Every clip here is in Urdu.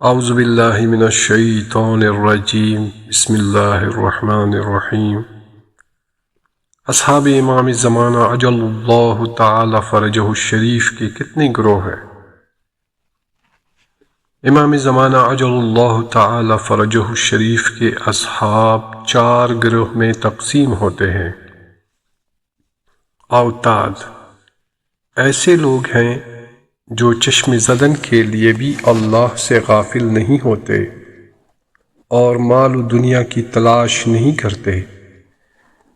اعوذ باللہ من الشیطان الرجیم بسم اللہ الرحمن الرحیم۔ اصحاب امام زمانہ عجل اللہ تعالی فرجہ الشریف کے کتنے گروہ ہیں؟ امام زمانہ عجل اللہ تعالی فرجہ الشریف کے اصحاب 4 گروہ میں تقسیم ہوتے ہیں۔ اوتاد ایسے لوگ ہیں جو چشم زدن کے لیے بھی اللہ سے غافل نہیں ہوتے اور مال و دنیا کی تلاش نہیں کرتے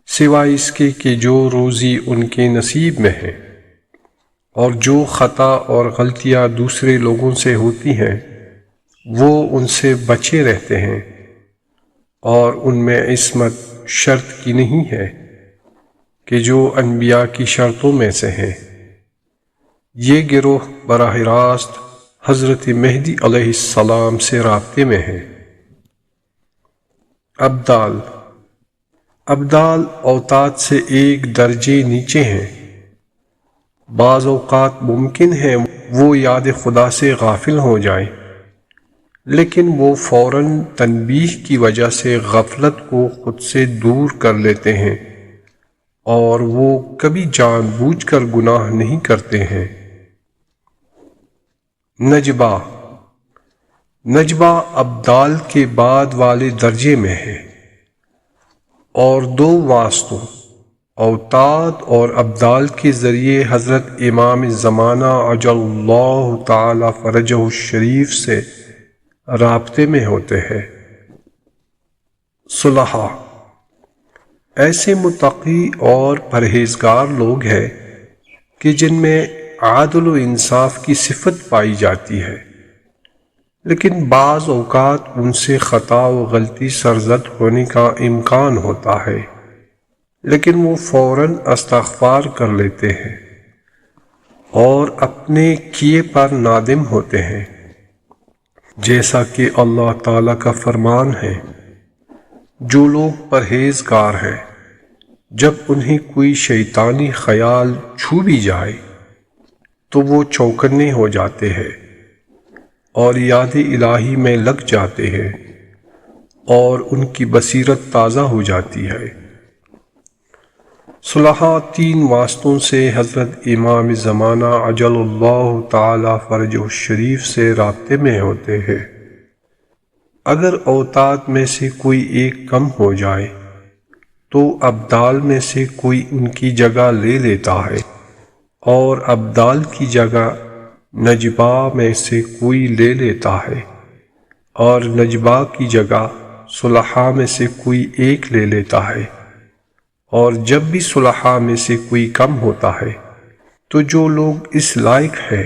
سوائے اس کے کہ جو روزی ان کے نصیب میں ہے، اور جو خطا اور غلطیاں دوسرے لوگوں سے ہوتی ہیں وہ ان سے بچے رہتے ہیں، اور ان میں عصمت شرط کی نہیں ہے کہ جو انبیاء کی شرطوں میں سے ہیں۔ یہ گروہ براہ راست حضرت مہدی علیہ السلام سے رابطے میں ہے۔ ابدال اوتاد سے ایک درجے نیچے ہیں۔ بعض اوقات ممکن ہے وہ یاد خدا سے غافل ہو جائیں، لیکن وہ فوراً تنبیہ کی وجہ سے غفلت کو خود سے دور کر لیتے ہیں، اور وہ کبھی جان بوجھ کر گناہ نہیں کرتے ہیں۔ نجبہ ابدال کے بعد والے درجے میں ہے، اور 2 واسطوں اوتاد اور ابدال کے ذریعے حضرت امام زمانہ عجل اللہ تعالی فرجہ الشریف سے رابطے میں ہوتے ہیں۔ صلحاء ایسے متقی اور پرہیزگار لوگ ہیں کہ جن میں عدل و انصاف کی صفت پائی جاتی ہے، لیکن بعض اوقات ان سے خطا و غلطی سرزد ہونے کا امکان ہوتا ہے، لیکن وہ فوراً استغفار کر لیتے ہیں اور اپنے کیے پر نادم ہوتے ہیں، جیسا کہ اللہ تعالیٰ کا فرمان ہے، جو لوگ پرہیزگار ہیں جب انہیں کوئی شیطانی خیال چھو بھی جائے تو وہ چوکنے ہو جاتے ہیں اور یاد الہی میں لگ جاتے ہیں، اور ان کی بصیرت تازہ ہو جاتی ہے۔ صلحاء 3 واسطوں سے حضرت امام زمانہ عجل اللہ تعالی فرجہ الشریف سے رابطے میں ہوتے ہیں۔ اگر اوتاد میں سے کوئی ایک کم ہو جائے تو ابدال میں سے کوئی ان کی جگہ لے لیتا ہے، اور ابدال کی جگہ نجبہ میں سے کوئی لے لیتا ہے، اور نجبہ کی جگہ صلحاء میں سے کوئی ایک لے لیتا ہے، اور جب بھی صلحاء میں سے کوئی کم ہوتا ہے تو جو لوگ اس لائق ہے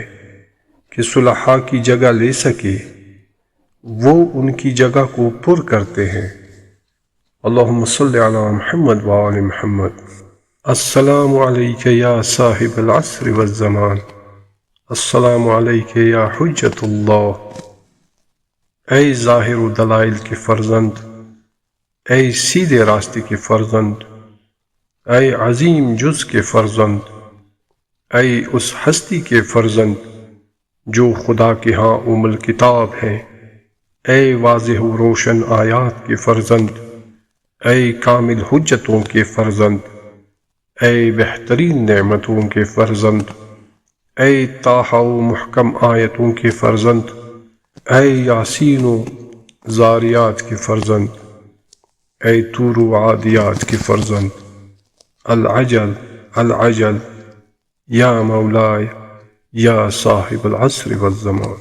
کہ صلحاء کی جگہ لے سکے وہ ان کی جگہ کو پر کرتے ہیں۔ اللہم صلی علی محمد وآل محمد۔ السلام علیک یا صاحب العصر والزمان، السلام علیک یا حجت اللہ۔ اے ظاہر و دلائل کے فرزند، اے سیدھے راستے کے فرزند، اے عظیم جز کے فرزند، اے اس ہستی کے فرزند جو خدا کے ہاں ام الکتاب ہے، اے واضح و روشن آیات کے فرزند، اے کامل حجتوں کے فرزند، اے بہترین نعمتوں کے فرزند، اے طٰہٰ و محکم آیتوں کے فرزند، اے یاسین و زاریات کے فرزند، اے طور و عادیات کے فرزند، العجل العجل یا مولائے یا صاحب العصر والزمان۔